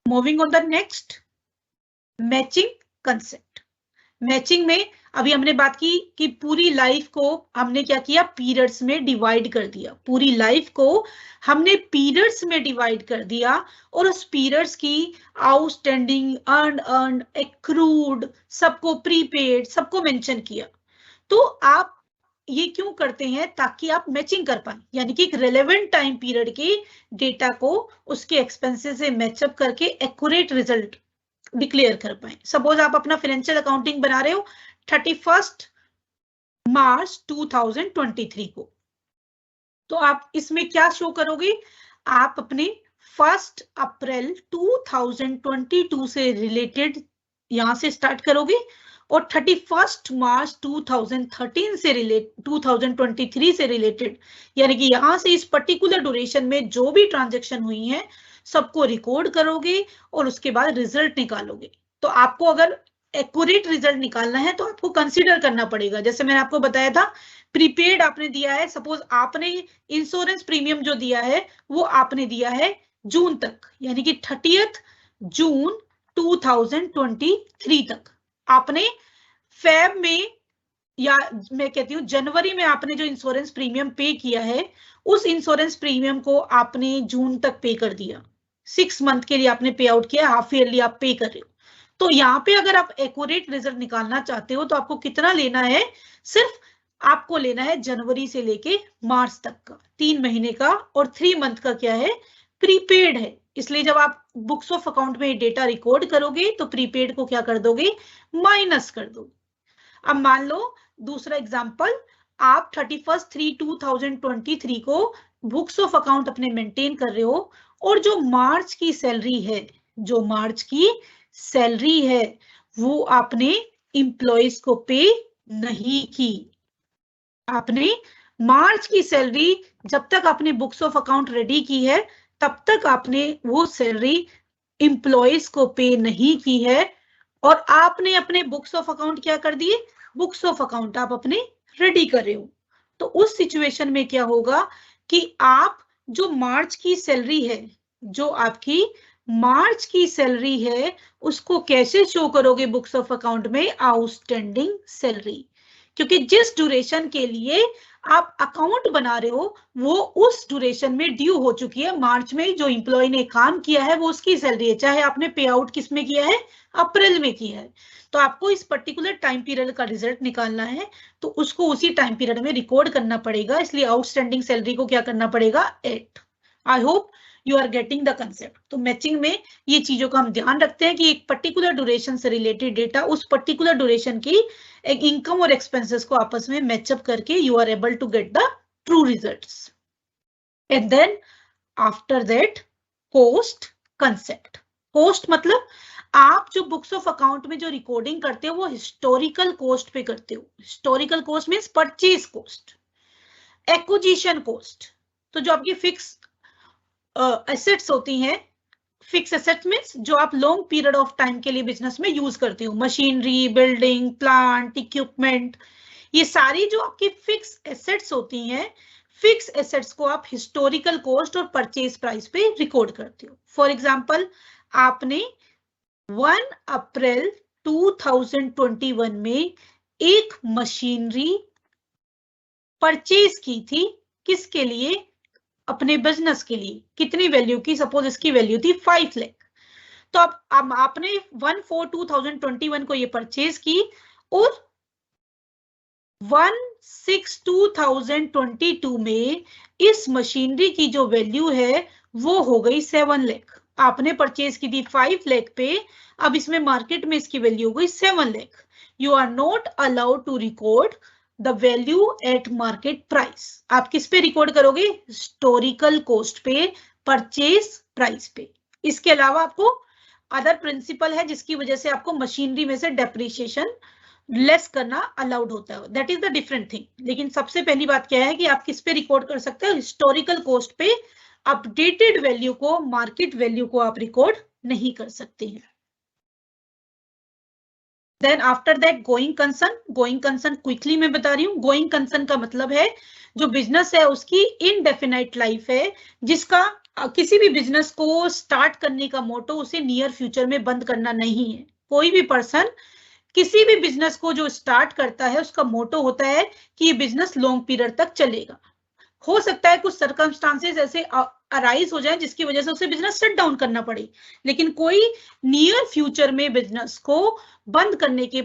Moving on the next, matching concept. Matching में अभी हमने बात की कि पूरी लाइफ को हमने क्या किया, पीरियड्स में डिवाइड कर दिया। पूरी लाइफ को हमने पीरियड्स में डिवाइड कर दिया और उस पीरियड्स की आउटस्टैंडिंग, अर्न्ड, एक्रूड, सबको प्रीपेड, सबको मेंशन किया। तो आप ये क्यों करते हैं, ताकि आप मैचिंग कर पाए, यानी कि एक रेलेवेंट टाइम पीरियड के डेटा को उसके एक्सपेंसेस से मैचअप करके एक्यूरेट रिजल्ट डिक्लेयर कर पाए। सपोज आप अपना फाइनेंशियल अकाउंटिंग बना रहे हो 31 मार्च 2023 को, तो आप इसमें क्या शो करोगे, आप अपने 1 अप्रैल 2022 से रिलेटेड यहां से स्टार्ट करोगे और 31 मार्च 2023 से रिलेटेड, यानी कि यहां से इस पर्टिकुलर ड्यूरेशन में जो भी ट्रांजैक्शन हुई है सबको रिकॉर्ड करोगे और उसके बाद रिजल्ट निकालोगे। तो आपको अगर एक्यूरेट रिजल्ट निकालना है तो आपको कंसीडर करना पड़ेगा, जैसे मैंने आपको बताया था, प्रीपेड आपने दिया है, सपोज आपने इंश्योरेंस प्रीमियम जो दिया है वो आपने दिया है जून तक, यानी कि 30 जून 2023 तक। आपने फेब में, या मैं कहती हूँ जनवरी में आपने जो इंश्योरेंस प्रीमियम पे किया है, उस इंश्योरेंस प्रीमियम को आपने जून तक पे कर दिया। 6 मंथ के लिए आपने पे आउट किया, हाफ ईयरली आप पे कर रहे हो। तो यहाँ पे अगर आप एक्यूरेट रिजल्ट निकालना चाहते हो तो आपको कितना लेना है, सिर्फ आपको लेना है जनवरी से लेके मार्च तक का 3 महीने का, और 3 मंथ का क्या है, प्रीपेड है। इसलिए जब आप बुक्स ऑफ अकाउंट में डेटा रिकॉर्ड करोगे तो प्रीपेड को क्या कर दोगे, माइनस कर दोगे। अब मान लो दूसरा एग्जांपल, आप 31/3/2023 को बुक्स ऑफ अकाउंट अपने मेंटेन कर रहे हो और जो मार्च की सैलरी है, जो मार्च की सैलरी है वो आपने इंप्लॉइज को पे नहीं की। आपने मार्च की सैलरी जब तक आपने बुक्स ऑफ अकाउंट रेडी की है तब तक आपने वो सैलरी इंप्लॉइज को पे नहीं की है, और आपने अपने बुक्स ऑफ अकाउंट क्या कर दिए, बुक्स ऑफ अकाउंट आप अपने रेडी कर रहे हो। तो उस सिचुएशन में क्या होगा कि आप जो मार्च की सैलरी है, जो आपकी मार्च की सैलरी है, उसको कैसे शो करोगे बुक्स ऑफ अकाउंट में, आउटस्टैंडिंग सैलरी, क्योंकि जिस ड्यूरेशन के लिए आप अकाउंट बना रहे हो वो उस ड्यूरेशन में ड्यू हो चुकी है। मार्च में जो इंप्लॉय ने काम किया है वो उसकी सैलरी है, चाहे आपने पे आउट किस में किया है, अप्रैल में किया है। तो आपको इस पर्टिकुलर टाइम पीरियड का रिजल्ट निकालना है तो उसको उसी टाइम पीरियड में रिकॉर्ड करना पड़ेगा, इसलिए आउटस्टैंडिंग सैलरी को क्या करना पड़ेगा, 8। I hope you are getting the concept. तो मैचिंग में ये चीजों का हम ध्यान रखते हैं कि एक पर्टिकुलर ड्यूरेशन से रिलेटेड डेटा उस पर्टिकुलर ड्यूरेशन की एक इनकम और एक्सपेंसेस को आपस में मैचअप करके you are able to get the true results. And then after that cost concept. Cost मतलब आप जो बुक्स ऑफ अकाउंट में जो रिकॉर्डिंग करते हो वो हिस्टोरिकल कॉस्ट पे करते हो। Historical cost means purchase cost, acquisition cost. तो जो आपकी फिक्स एसेट्स होती हैं, फिक्स एसेट्स मींस जो आप लॉन्ग पीरियड ऑफ टाइम के लिए बिजनेस में यूज करते हो, मशीनरी, बिल्डिंग, प्लांट, इक्विपमेंट, ये सारी जो आपकी फिक्स एसेट्स होती हैं, फिक्स एसेट्स को आप हिस्टोरिकल कॉस्ट और परचेज प्राइस पे रिकॉर्ड करते हो। फॉर एग्जांपल, आपने 1 अप्रैल 2021 में एक मशीनरी परचेज की थी, किसके लिए, अपने बिजनेस के लिए। कितनी वैल्यू की, सपोज इसकी वैल्यू थी 5 लाख। तो अब आपने 1/4/2021 को ये परचेज की और 1/6/2022 में इस मशीनरी की जो वैल्यू है वो हो गई 7 लाख। आपने परचेज की थी 5 लाख पे, अब इसमें मार्केट में इसकी वैल्यू हो गई 7 lakh. You are not allowed to record the value at market price. आप किस पे रिकॉर्ड करोगे, हिस्टोरिकल कॉस्ट पे, परचेज प्राइस पे। इसके अलावा आपको अदर प्रिंसिपल है जिसकी वजह से आपको मशीनरी में से डेप्रिसिएशन लेस करना अलाउड होता है, that is the different thing. लेकिन सबसे पहली बात क्या है कि आप किस पे रिकॉर्ड कर सकते हो, हिस्टोरिकल कॉस्ट पे। अपडेटेड वैल्यू को, मार्केट वैल्यू को आप रिकॉर्ड नहीं कर सकते हैं। Then after that going concern. Going concern quickly मैं बता रही हूँ। गोइंग कंसर्न का मतलब है जो बिजनेस है उसकी इनडेफिनाइट लाइफ है, जिसका किसी भी बिजनेस को स्टार्ट करने का मोटो उसे नियर फ्यूचर में बंद करना नहीं है। कोई भी पर्सन किसी भी बिजनेस को जो स्टार्ट करता है उसका मोटो होता है कि ये बिजनेस लॉन्ग पीरियड तक चलेगा। हो सकता है कुछ सर्कमस्टांसेस ऐसे अराइज हो जाए जिसकी वजह से उसे बिजनेस शट डाउन करना पड़े, लेकिन कोई नियर फ्यूचर में बिजनेस को बंद करने के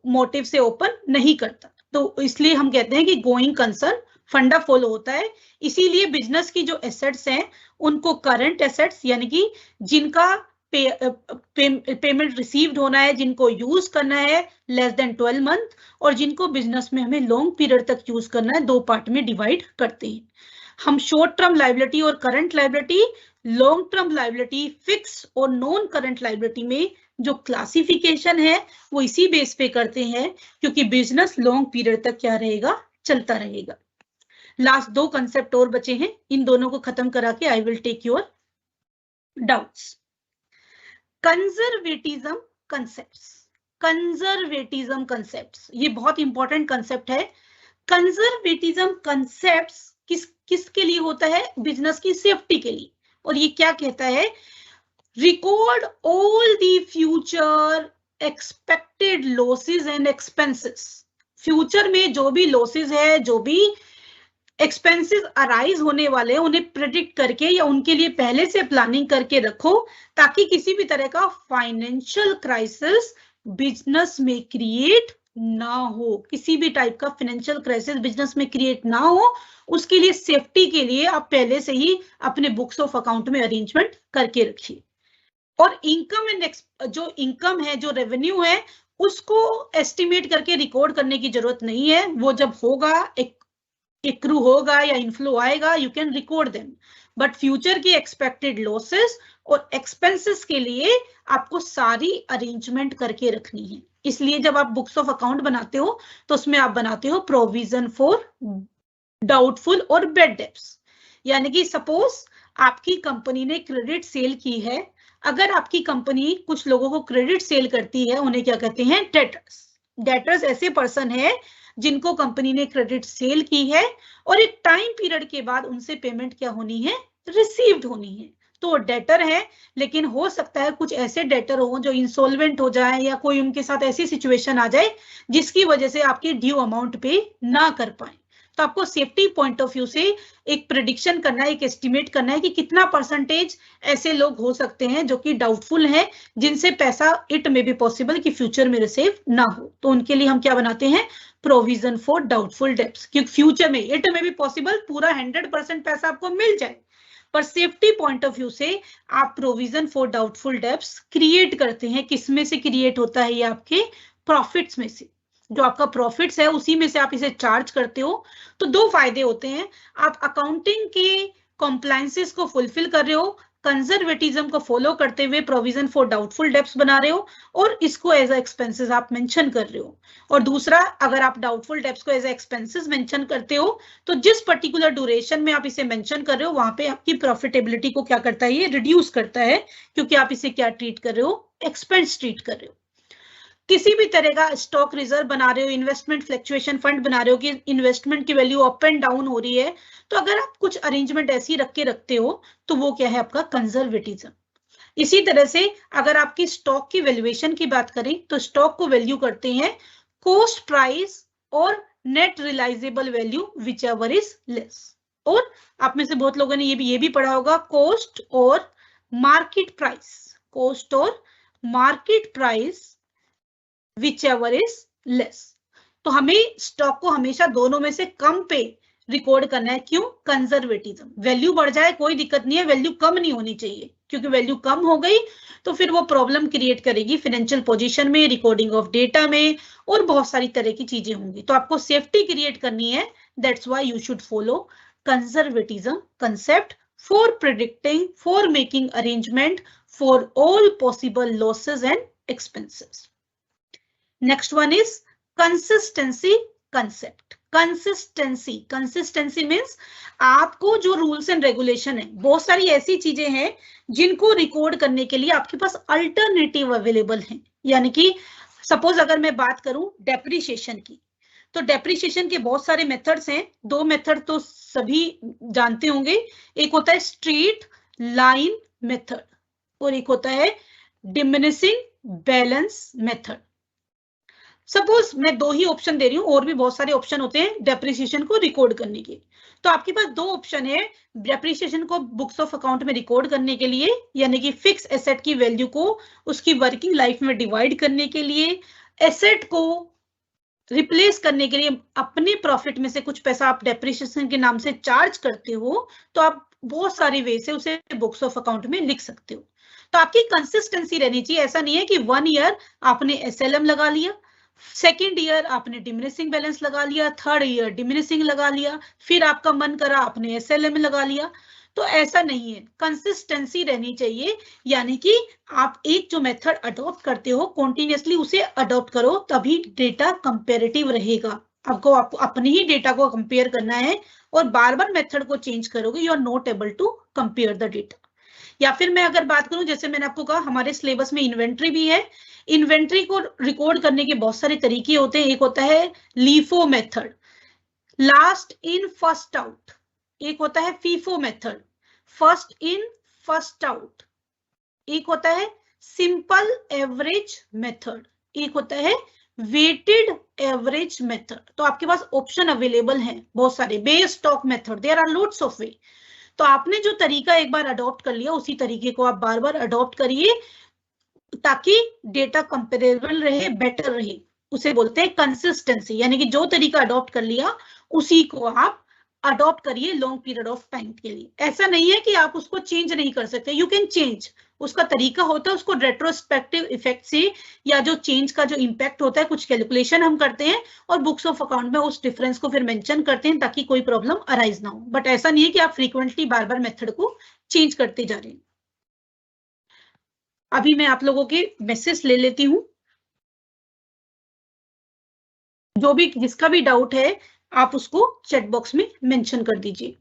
मोटिव से ओपन नहीं करता। तो इसलिए हम कहते हैं कि गोइंग कंसर्न फंडा फॉलो होता है। इसीलिए बिजनेस की जो एसेट्स हैं उनको करंट एसेट्स यानी कि जिनका पेमेंट रिसीव्ड होना है, जिनको यूज करना है लेस देन 12 मंथ, और जिनको बिजनेस में हमें लॉन्ग पीरियड तक यूज करना है, दो पार्ट में डिवाइड करते हैं हम। शॉर्ट टर्म लायबिलिटी और current liability, long term liability, fix और नॉन करंट लायबिलिटी में जो क्लासिफिकेशन है वो इसी बेस पे करते हैं क्योंकि बिजनेस लॉन्ग पीरियड तक क्या रहेगा, चलता रहेगा। लास्ट दो कंसेप्ट और बचे हैं, इन दोनों को खत्म करा के I will take your doubts. Conservatism concepts, conservatism concepts, ये बहुत इंपॉर्टेंट कंसेप्ट है। कंजर्वेटिज्म कंसेप्ट्स किसके लिए होता है, बिजनेस की सेफ्टी के लिए। और ये क्या कहता है, record all the future expected losses and expenses. Future में जो भी लॉसेस है, जो भी एक्सपेंसेस अराइज होने वाले हैं, उन्हें प्रेडिक्ट करके या उनके लिए पहले से प्लानिंग करके रखो ताकि किसी भी तरह का फाइनेंशियल क्राइसिस बिजनेस में क्रिएट ना हो। किसी भी टाइप का फाइनेंशियल क्राइसिस बिजनेस में क्रिएट ना हो, उसके लिए सेफ्टी के लिए आप पहले से ही अपने बुक्स ऑफ अकाउंट में अरेंजमेंट करके रखिए। और इनकम एंड जो इनकम है, जो रेवेन्यू है, उसको एस्टिमेट करके रिकॉर्ड करने की जरूरत नहीं है। वो जब होगा, एक्रू होगा या इनफ्लो आएगा, you can record them. But future की एक्सपेक्टेड लॉसेस और एक्सपेंसेस के लिए आपको सारी अरेंजमेंट करके रखनी है। इसलिए जब आप बुक्स ऑफ अकाउंट बनाते हो तो उसमें आप बनाते हो प्रोविजन फॉर डाउटफुल और बैड डेब्ट्स। यानी कि सपोज आपकी कंपनी ने क्रेडिट सेल की है, अगर आपकी कंपनी कुछ लोगों को क्रेडिट सेल करती है, उन्हें क्या कहते हैं, डेटर्स। डेटर्स ऐसे पर्सन है जिनको कंपनी ने क्रेडिट सेल की है और एक टाइम पीरियड के बाद उनसे पेमेंट क्या होनी है, रिसीव्ड होनी है। तो डेटर है, लेकिन हो सकता है कुछ ऐसे डेटर हो जो इंसॉल्वेंट हो जाए या कोई उनके साथ ऐसी सिचुएशन आ जाए जिसकी वजह से आपकी ड्यू अमाउंट पे ना कर पाए। तो आपको सेफ्टी पॉइंट ऑफ व्यू से एक प्रेडिक्शन करना है, एक एस्टिमेट करना है कि कितना परसेंटेज ऐसे लोग हो सकते हैं जो कि डाउटफुल हैं, जिनसे पैसा इट में भी पॉसिबल कि फ्यूचर में रिसीव ना हो। तो उनके लिए हम क्या बनाते हैं, प्रोविजन फॉर डाउटफुल डेब्ट्स, क्योंकि फ्यूचर में इट में भी पॉसिबल पूरा 100% पैसा आपको मिल जाए, पर सेफ्टी पॉइंट ऑफ व्यू से आप provision for doubtful debts create करते हैं। किसमें से क्रिएट होता है ये, आपके प्रॉफिट्स में से। जो आपका प्रॉफिट्स है उसी में से आप इसे चार्ज करते हो। तो दो फायदे होते हैं, आप अकाउंटिंग के कॉम्प्लायंसेस को फुलफिल कर रहे हो, कंजर्वेटिज्म को फॉलो करते हुए प्रोविजन फॉर डाउटफुल डेब्ट्स बना रहे हो और इसको एज एक्सपेंसेस आप मेंशन कर रहे हो। और दूसरा, अगर आप डाउटफुल डेब्ट्स को एज एक्सपेंसेस मेंशन करते हो तो जिस पर्टिकुलर ड्यूरेशन में आप इसे मेंशन कर रहे हो वहां पे आपकी प्रॉफिटेबिलिटी को क्या करता है, ये रिड्यूस करता है, क्योंकि आप इसे क्या ट्रीट कर रहे हो, एक्सपेंस ट्रीट कर रहे हो। किसी भी तरह का स्टॉक रिजर्व बना रहे हो, इन्वेस्टमेंट फ्लक्चुएशन फंड बना रहे हो कि इन्वेस्टमेंट की वैल्यू अप एंड डाउन हो रही है, तो अगर आप कुछ अरेंजमेंट ऐसी रख के रखते हो तो वो क्या है, आपका कंजर्वेटिज्म। इसी तरह से अगर आपकी स्टॉक की वैल्यूएशन की बात करें तो स्टॉक को वैल्यू करते हैं कॉस्ट प्राइस और net realisable value whichever is less. और आप में से बहुत लोगों ने ये भी पढ़ा होगा, कॉस्ट और मार्केट प्राइस, कॉस्ट और market price which ever is less. तो हमें स्टॉक को हमेशा दोनों में से कम पे रिकॉर्ड करना है। क्यों, कंजर्वेटिज्म। वैल्यू बढ़ जाए कोई दिक्कत नहीं है, वैल्यू कम नहीं होनी चाहिए, क्योंकि वैल्यू कम हो गई तो फिर वो प्रॉब्लम क्रिएट करेगी फाइनेंशियल पोजीशन में, रिकॉर्डिंग ऑफ डेटा में, और बहुत सारी तरह की चीजें होंगी। तो आपको सेफ्टी क्रिएट करनी है, that's why you should follow conservatism concept for predicting, for making arrangement for all possible losses and expenses. Next one is consistency concept. Consistency means आपको जो रूल्स एंड रेगुलेशन है, बहुत सारी ऐसी चीजें हैं जिनको रिकॉर्ड करने के लिए आपके पास अल्टरनेटिव अवेलेबल हैं। यानी कि सपोज अगर मैं बात करूं डेप्रिसिएशन की, तो डेप्रिसिएशन के बहुत सारे मेथड्स हैं। दो मेथड तो सभी जानते होंगे, एक होता है स्ट्रीट लाइन मेथड और एक होता है डिमिनिशिंग बैलेंस मेथड। सपोज मैं दो ही ऑप्शन दे रही हूँ, और भी बहुत सारे ऑप्शन होते हैं डेप्रिसिएशन को रिकॉर्ड करने के। तो आपके पास दो ऑप्शन है डेप्रिसिएशन को बुक्स ऑफ अकाउंट में रिकॉर्ड करने के लिए, यानी कि फिक्स एसेट की वैल्यू को उसकी वर्किंग लाइफ में डिवाइड करने के लिए, एसेट को रिप्लेस करने के लिए अपने प्रॉफिट में से कुछ पैसा आप डेप्रिसिएशन के नाम से चार्ज करते हो, तो आप बहुत सारे वे से उसे बुक्स ऑफ अकाउंट में लिख सकते हो। तो आपकी कंसिस्टेंसी रहनी चाहिए, ऐसा नहीं है कि 1 ईयर आपने एसएलएम लगा लिया, सेकेंड ईयर आपने डिमिनिशिंग बैलेंस लगा लिया, थर्ड ईयर डिमिनिशिंग लगा लिया, फिर आपका मन करा आपने एसएलएम लगा लिया। तो ऐसा नहीं है, कंसिस्टेंसी रहनी चाहिए, यानी कि आप एक जो मेथड अडॉप्ट करते हो कॉन्टिन्यूसली उसे अडॉप्ट करो, तभी डेटा कंपेरेटिव रहेगा। आपको अपने ही डेटा को कंपेयर करना है, और बार बार मेथड को चेंज करोगे you are not able to compare the data. या फिर मैं अगर बात करूं, जैसे मैंने आपको कहा हमारे सिलेबस में इन्वेंट्री भी है। इन्वेंट्री को रिकॉर्ड करने के बहुत सारे तरीके होते हैं। एक होता है LIFO method, last in first out. एक होता है FIFO method, first in first out. एक होता है सिंपल एवरेज मेथड, एक होता है वेटेड एवरेज मेथड। तो आपके पास ऑप्शन अवेलेबल हैं बहुत सारे। Base stock method, there are lots of way. तो आपने जो तरीका एक बार अडॉप्ट कर लिया, उसी तरीके को आप बार बार अडॉप्ट करिए, ताकि डेटा कंपेरेबल रहे, बेटर रहे। उसे बोलते हैं कंसिस्टेंसी, यानी कि जो तरीका अडॉप्ट कर लिया उसी को आप अडॉप्ट करिए लॉन्ग पीरियड ऑफ टाइम के लिए। ऐसा नहीं है कि आप उसको चेंज नहीं कर सकते, यू कैन चेंज। उसका तरीका होता है, उसको रेट्रोस्पेक्टिव इफेक्ट से या जो चेंज का जो इम्पैक्ट होता है, कुछ कैलकुलेशन हम करते हैं और बुक्स ऑफ अकाउंट में उस डिफरेंस को फिर मेंशन करते हैं, ताकि कोई प्रॉब्लम अराइज ना हो। बट ऐसा नहीं है कि आप फ्रीक्वेंटली बार बार मेथड को चेंज करते जा रहे हैं। अभी मैं आप लोगों के मैसेज ले लेती हूँ, जो भी जिसका भी डाउट है आप उसको चैट बॉक्स में मेंशन कर दीजिए।